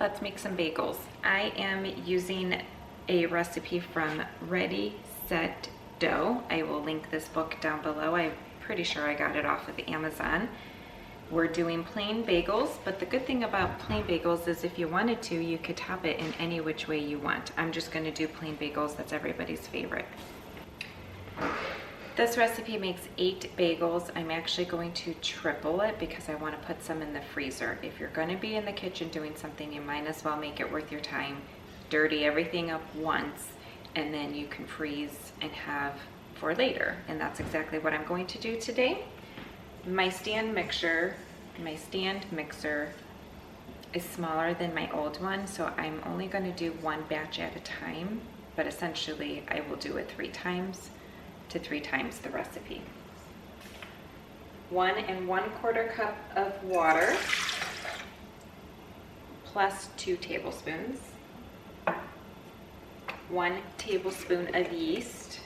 Let's make some bagels. I am using a recipe from Ready Set Dough. I will link this book down below. I'm pretty sure I got it off of Amazon. We're doing plain bagels, but the good thing about plain bagels is if you wanted to, you could top it in any which way you want. I'm just going to do plain bagels. That's everybody's favorite. This recipe makes 8 bagels. I'm actually going to triple it because I want to put some in the freezer. If you're going to be in the kitchen doing something, you might as well make it worth your time. Dirty everything up once, and then you can freeze and have for later. And that's exactly what I'm going to do today. My stand mixer is smaller than my old one, so I'm only going to do one batch at a time, but essentially I will do it 3 times to 3 times the recipe. 1 1/4 cup of water plus 2 tablespoons, 1 tablespoon of yeast,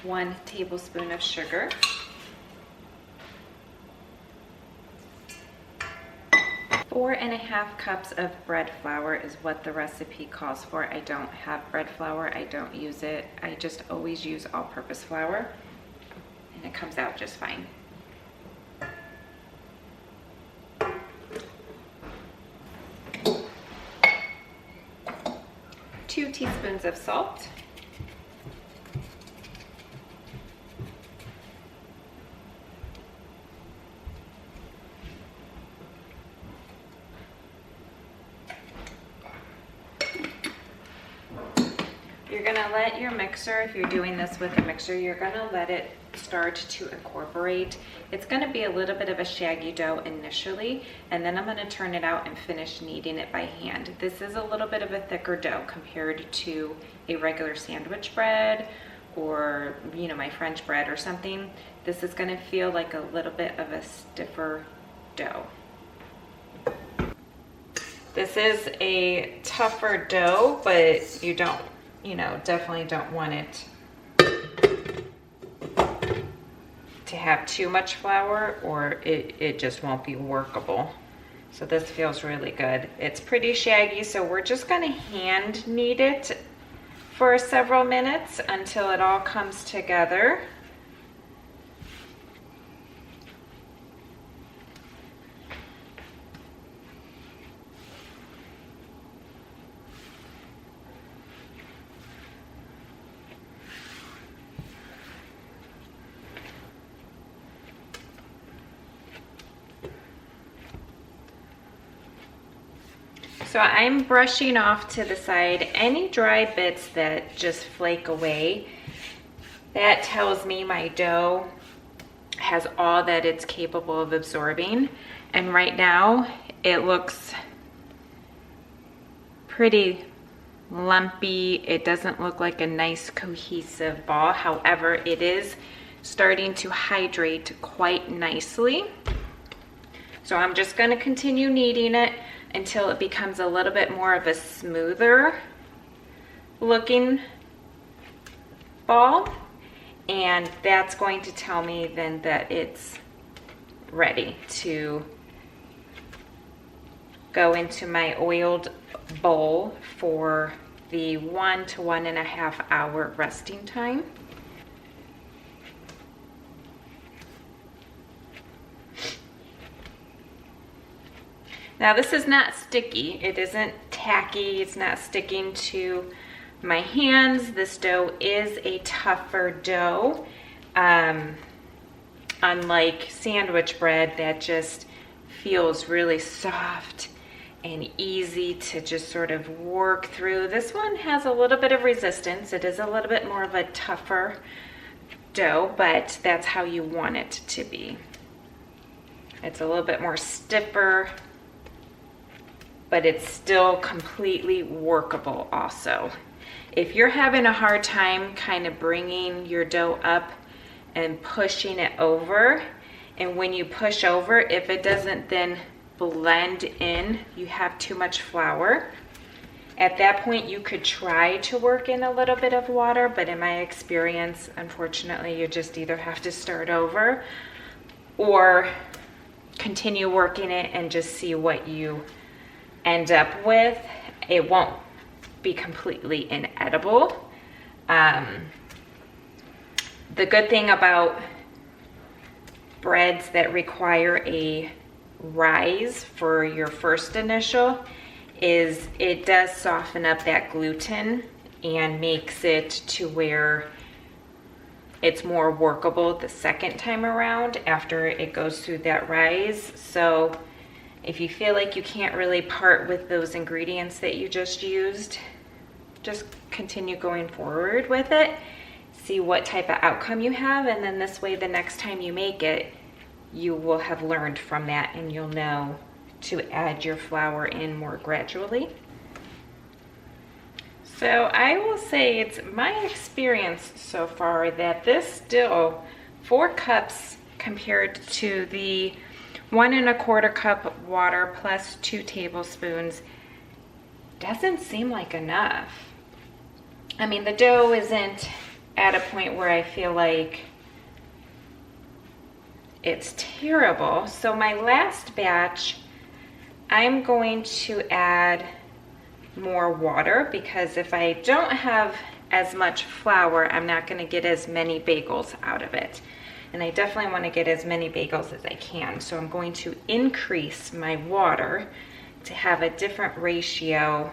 1 tablespoon of sugar, 4.5 cups of bread flour is what the recipe calls for. I don't have bread flour. I don't use it. I just always use all-purpose flour, and it comes out just fine. 2 teaspoons of salt, you're going to let your mixer, if you're doing this with a mixer, you're going to let it start to incorporate. It's going to be a little bit of a shaggy dough initially, and then I'm going to turn it out and finish kneading it by hand. This is a little bit of a thicker dough compared to a regular sandwich bread or, you know, my French bread or something. This is going to feel like a little bit of a stiffer dough. This is a tougher dough, but you don't, definitely don't want it to have too much flour, or it just won't be workable. So this feels really good. It's pretty shaggy, so we're just going to hand knead it for several minutes until it all comes together. So I'm brushing off to the side any dry bits that just flake away. That tells me my dough has all that it's capable of absorbing. And right now it looks pretty lumpy. It doesn't look like a nice cohesive ball. However, it is starting to hydrate quite nicely. So I'm just going to continue kneading it until it becomes a little bit more of a smoother looking ball, and that's going to tell me then that it's ready to go into my oiled bowl for the 1 to 1.5 hour resting time. Now this is not sticky. It isn't tacky. It's not sticking to my hands. This dough is a tougher dough. Unlike sandwich bread that just feels really soft and easy to just sort of work through. This one has a little bit of resistance. It is a little bit more of a tougher dough, but that's how you want it to be. It's a little bit more stiffer, but it's still completely workable also. If you're having a hard time kind of bringing your dough up and pushing it over, and when you push over, if it doesn't then blend in, you have too much flour, At that point, you could try to work in a little bit of water, but in my experience, unfortunately, you just either have to start over or continue working it and just see what you end up with. It won't be completely inedible. The good thing about breads that require a rise for your first initial is it does soften up that gluten and makes it to where it's more workable the second time around after it goes through that rise. So if you feel like you can't really part with those ingredients that you just used, just continue going forward with it. See what type of outcome you have, and then this way the next time you make it, you will have learned from that and you'll know to add your flour in more gradually. So I will say it's my experience so far that this dough, 4 cups compared to the 1 1/4 cup water plus 2 tablespoons, doesn't seem like enough. I mean, the dough isn't at a point where I feel like it's terrible. So my last batch, I'm going to add more water because if I don't have as much flour, I'm not going to get as many bagels out of it. And I definitely want to get as many bagels as I can. So I'm going to increase my water to have a different ratio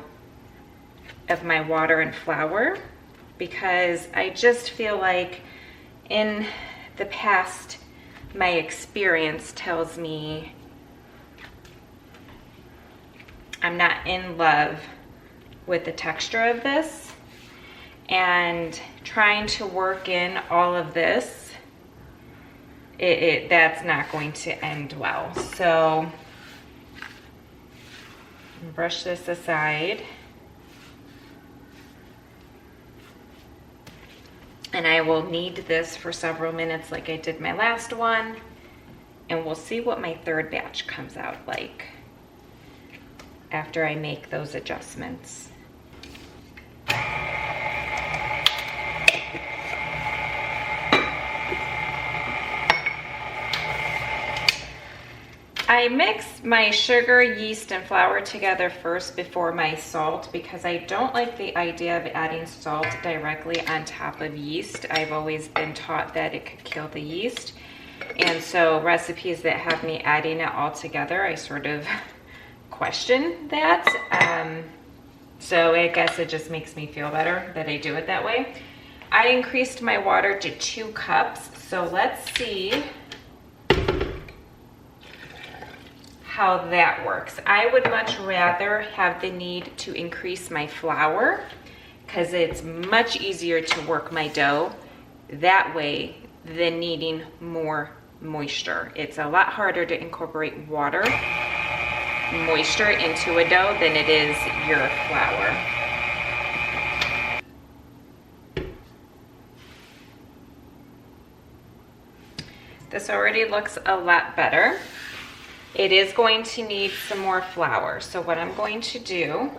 of my water and flour, because I just feel like in the past, my experience tells me I'm not in love with the texture of this, and trying to work in all of this, that's not going to end well. So brush this aside. And I will knead this for several minutes like I did my last one, and we'll see what my third batch comes out like after I make those adjustments. I mix my sugar, yeast, and flour together first before my salt because I don't like the idea of adding salt directly on top of yeast. I've always been taught that it could kill the yeast. And so recipes that have me adding it all together, I sort of question that. So I guess it just makes me feel better that I do it that way. I increased my water to 2 cups. So let's see how that works. I would much rather have the need to increase my flour because it's much easier to work my dough that way than needing more moisture. It's a lot harder to incorporate water, moisture into a dough than it is your flour. This already looks a lot better. It is going to need some more flour. So what I'm going to do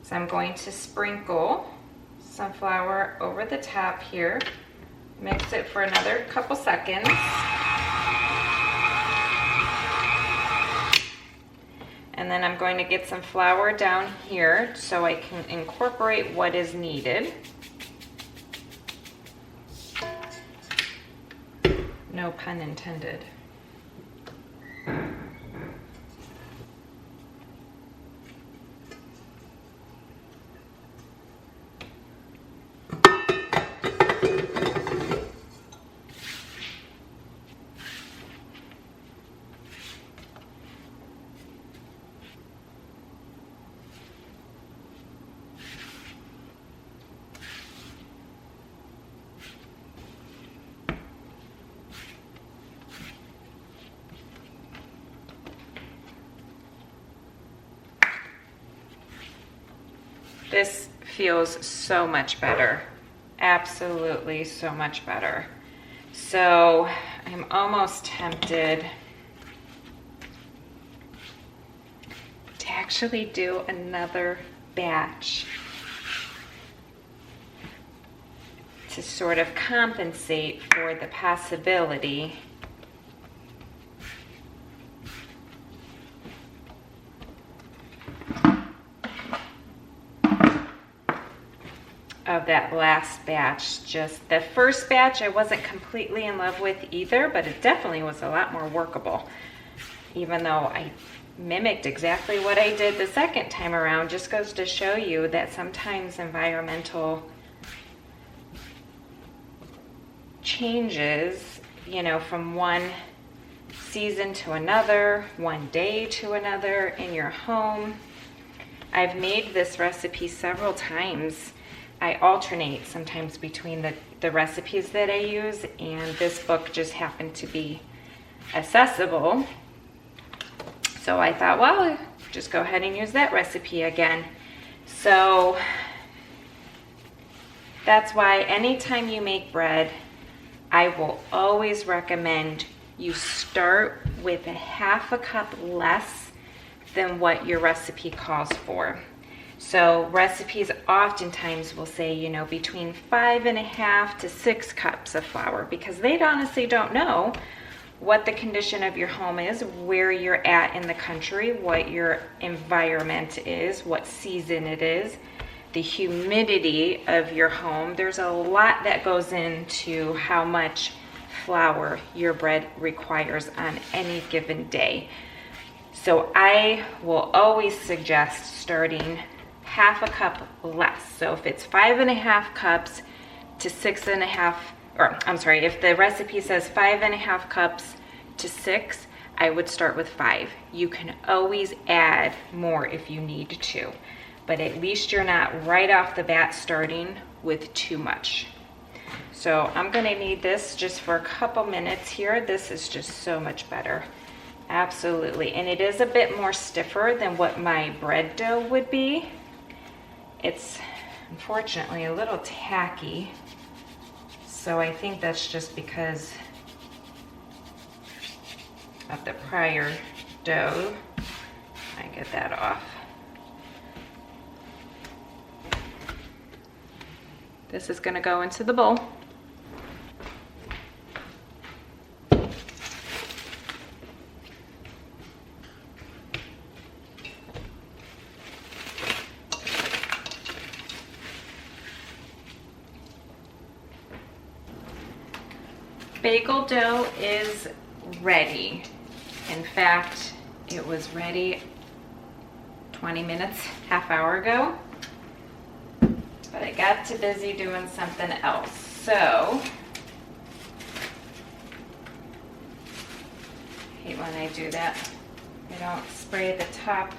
is I'm going to sprinkle some flour over the top here, mix it for another couple seconds. And then I'm going to get some flour down here so I can incorporate what is needed. No pun intended. This feels so much better. Absolutely so much better. So I'm almost tempted to actually do another batch to sort of compensate for the possibility of that last batch. Just the first batch I wasn't completely in love with either, but it definitely was a lot more workable. Even though I mimicked exactly what I did the second time around, just goes to show you that sometimes environmental changes, you know, from one season to another, one day to another in your home. I've made this recipe several times. I alternate sometimes between the recipes that I use, and this book just happened to be accessible. So I thought, well, just go ahead and use that recipe again. So that's why anytime you make bread, I will always recommend you start with a half a cup less than what your recipe calls for. So recipes oftentimes will say, you know, between 5.5 to 6 cups of flour, because they honestly don't know what the condition of your home is, where you're at in the country, what your environment is, what season it is, the humidity of your home. There's a lot that goes into how much flour your bread requires on any given day. So I will always suggest starting half a cup less. So if it's 5.5 cups to 6.5, or I'm sorry, if the recipe says 5.5 cups to 6, I would start with 5. You can always add more if you need to, but at least you're not right off the bat starting with too much. So I'm gonna knead this just for a couple minutes here. This is just so much better. Absolutely, and it is a bit more stiffer than what my bread dough would be. It's unfortunately a little tacky, so I think that's just because of the prior dough. I get that off. This is gonna go into the bowl. Bagel dough is ready. In fact, it was ready 20 minutes, half hour ago, but I got too busy doing something else. So, I hate when I do that. I don't spray the top.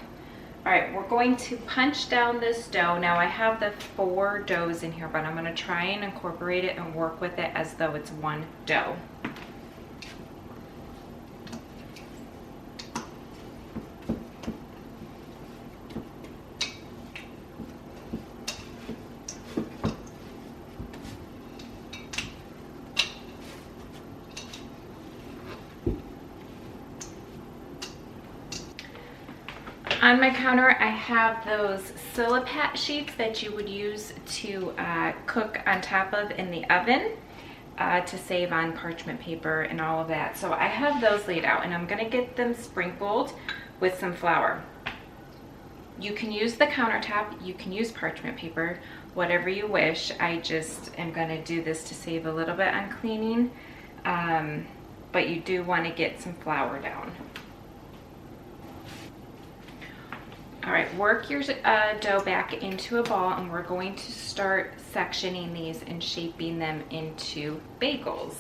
All right, we're going to punch down this dough. Now I have the 4 doughs in here, but I'm gonna try and incorporate it and work with it as though it's one dough. On my counter, I have those Silipat sheets that you would use to cook on top of in the oven to save on parchment paper and all of that. So I have those laid out, and I'm gonna get them sprinkled with some flour. You can use the countertop, you can use parchment paper, whatever you wish. I just am gonna do this to save a little bit on cleaning, but you do wanna get some flour down. All right, work your dough back into a ball, and we're going to start sectioning these and shaping them into bagels.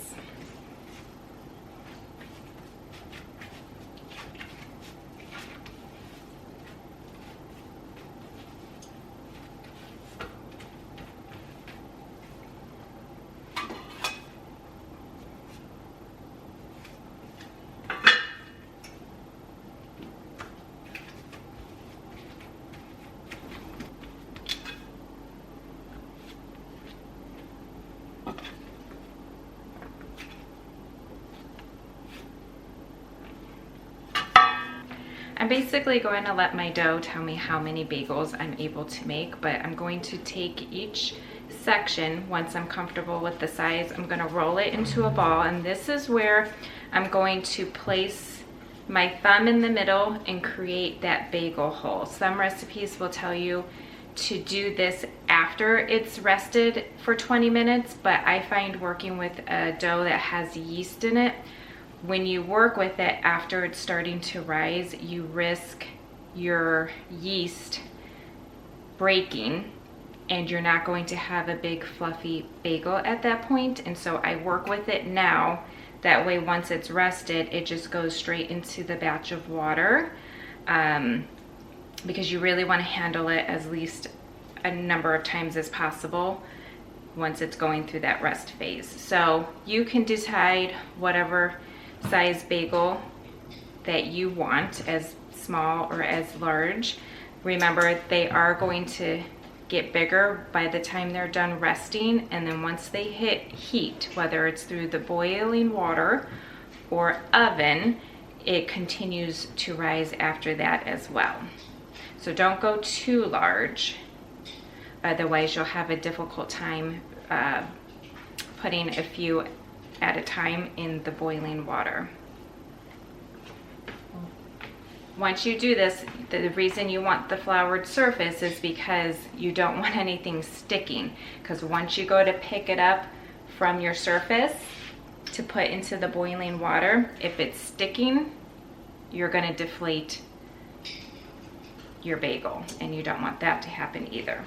I'm basically going to let my dough tell me how many bagels I'm able to make, but I'm going to take each section. Once I'm comfortable with the size, I'm going to roll it into a ball, and this is where I'm going to place my thumb in the middle and create that bagel hole. Some recipes will tell you to do this after it's rested for 20 minutes, but I find working with a dough that has yeast in it, when you work with it after it's starting to rise, you risk your yeast breaking and you're not going to have a big fluffy bagel at that point. And so I work with it now. That way, once it's rested, it just goes straight into the batch of water, because you really want to handle it at least a number of times as possible once it's going through that rest phase. So you can decide whatever size bagel that you want, as small or as large. Remember, they are going to get bigger by the time they're done resting, and then once they hit heat, whether it's through the boiling water or oven, it continues to rise after that as well. So don't go too large, otherwise you'll have a difficult time putting a few at a time in the boiling water. Once you do this, the reason you want the floured surface is because you don't want anything sticking, because once you go to pick it up from your surface to put into the boiling water, if it's sticking, you're going to deflate your bagel, and you don't want that to happen either.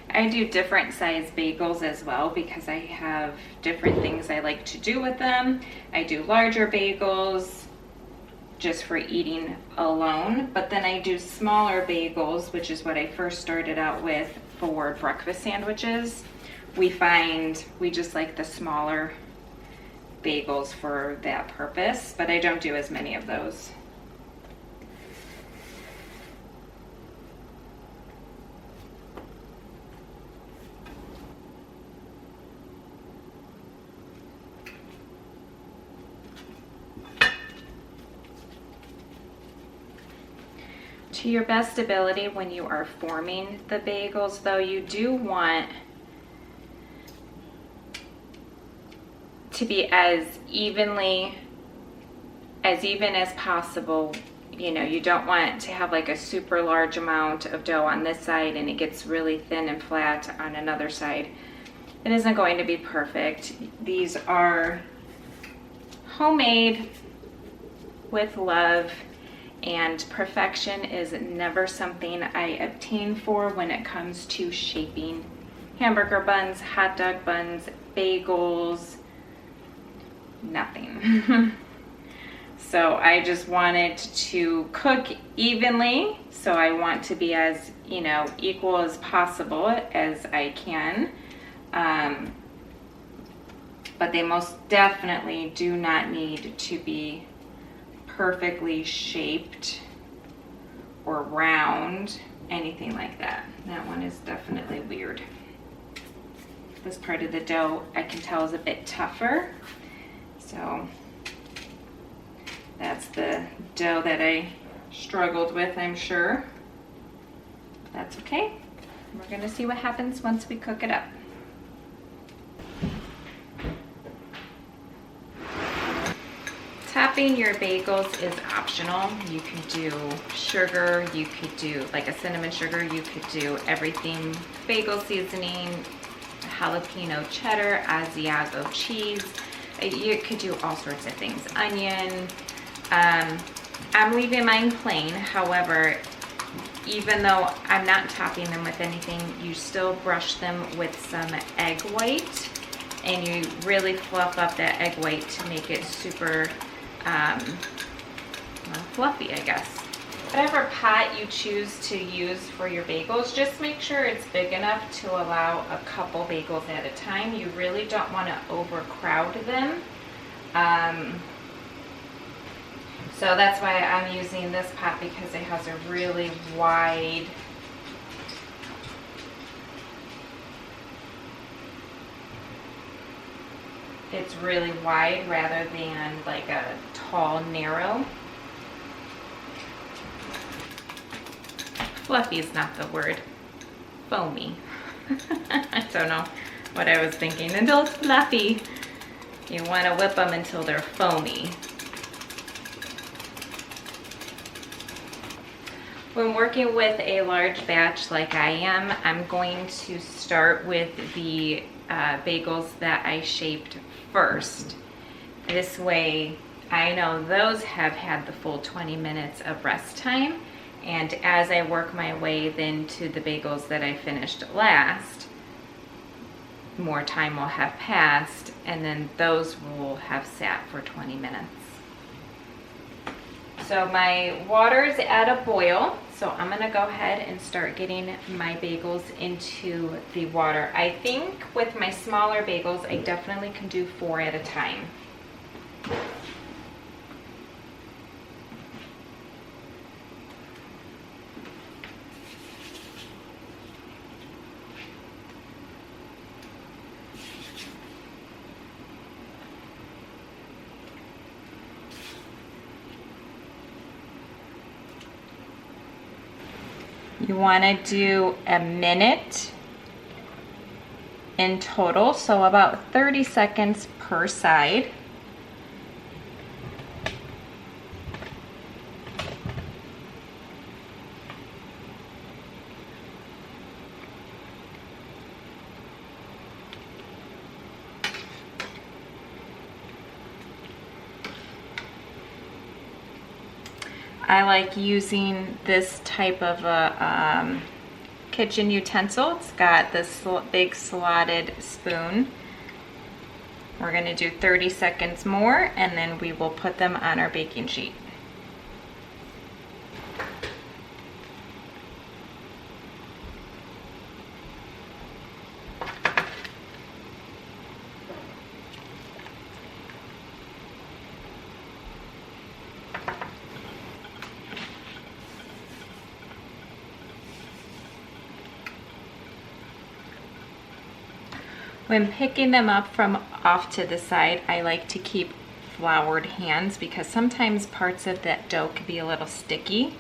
I do different size bagels as well because I have different things I like to do with them. I do larger bagels just for eating alone, but then I do smaller bagels, which is what I first started out with for breakfast sandwiches. We just like the smaller bagels for that purpose, but I don't do as many of those. To your best ability when you are forming the bagels, though, you do want to be as even as possible. You know, you don't want to have like a super large amount of dough on this side and it gets really thin and flat on another side. It isn't going to be perfect. These are homemade with love, and perfection is never something I obtain for when it comes to shaping hamburger buns, hot dog buns, bagels, nothing. So I just wanted to cook evenly, so I want to be as, equal as possible as I can. But they most definitely do not need to be perfectly shaped or round, anything like that. That one is definitely weird. This part of the dough I can tell is a bit tougher. So that's the dough that I struggled with, I'm sure. That's okay. We're gonna see what happens once we cook it up. Topping your bagels is optional. You could do sugar, you could do like a cinnamon sugar, you could do everything, bagel seasoning, jalapeno cheddar, Asiago cheese. You could do all sorts of things, onion. I'm leaving mine plain. However, even though I'm not topping them with anything, you still brush them with some egg white, and you really fluff up that egg white to make it super fluffy, I guess. Whatever pot you choose to use for your bagels, just make sure it's big enough to allow a couple bagels at a time. You really don't want to overcrowd them. So that's why I'm using this pot, because it has a really wide it's really wide rather than like a tall, narrow. Fluffy is not the word. Foamy. I don't know what I was thinking. Until it's fluffy, you want to whip them until they're foamy. When working with a large batch like I am, I'm going to start with the bagels that I shaped first. This way I know those have had the full 20 minutes of rest time, and as I work my way then to the bagels that I finished last, more time will have passed, and then those will have sat for 20 minutes. So my water's at a boil, so I'm gonna go ahead and start getting my bagels into the water. I think with my smaller bagels, I definitely can do 4 at a time. You want to do a minute in total, so about 30 seconds per side. I like using this type of a kitchen utensil. It's got this big slotted spoon. We're going to do 30 seconds more, and then we will put them on our baking sheet. When picking them up from off to the side, I like to keep floured hands, because sometimes parts of that dough can be a little sticky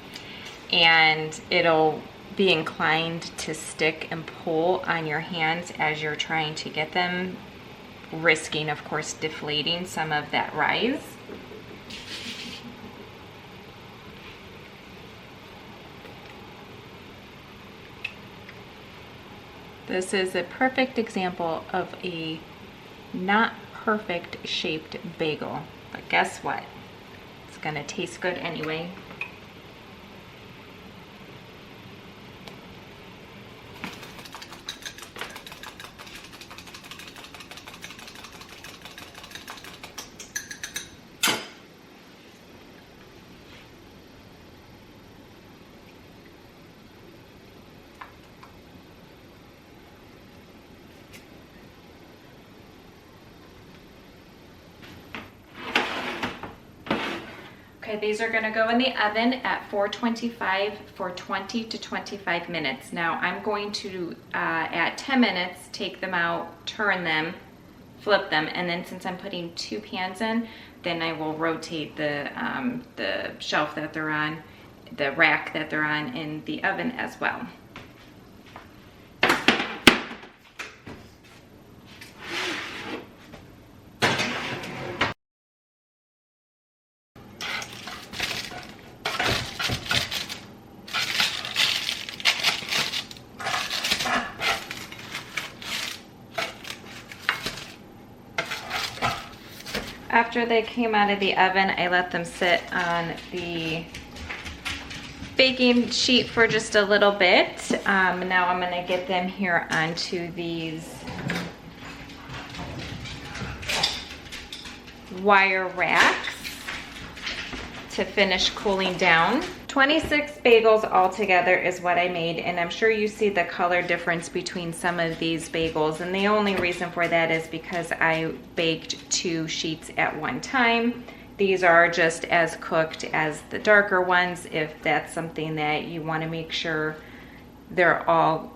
and it'll be inclined to stick and pull on your hands as you're trying to get them, risking, of course, deflating some of that rise. This is a perfect example of a not perfect shaped bagel, but guess what? It's gonna taste good anyway. Okay, these are gonna go in the oven at 425 for 20 to 25 minutes. Now I'm going to, at 10 minutes, take them out, turn them, flip them, and then since I'm putting 2 pans in, then I will rotate the shelf that they're on, the rack that they're on in the oven as well. After they came out of the oven, I let them sit on the baking sheet for just a little bit. Now I'm gonna get them here onto these wire racks to finish cooling down. 26 bagels altogether is what I made, and I'm sure you see the color difference between some of these bagels, and the only reason for that is because I baked 2 sheets at one time. These are just as cooked as the darker ones. If that's something that you want to make sure they're all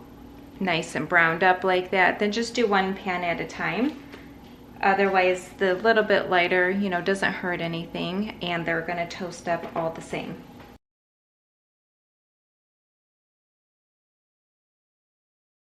nice and browned up like that, then just do one pan at a time. Otherwise, the little bit lighter, you know, doesn't hurt anything, and they're gonna toast up all the same.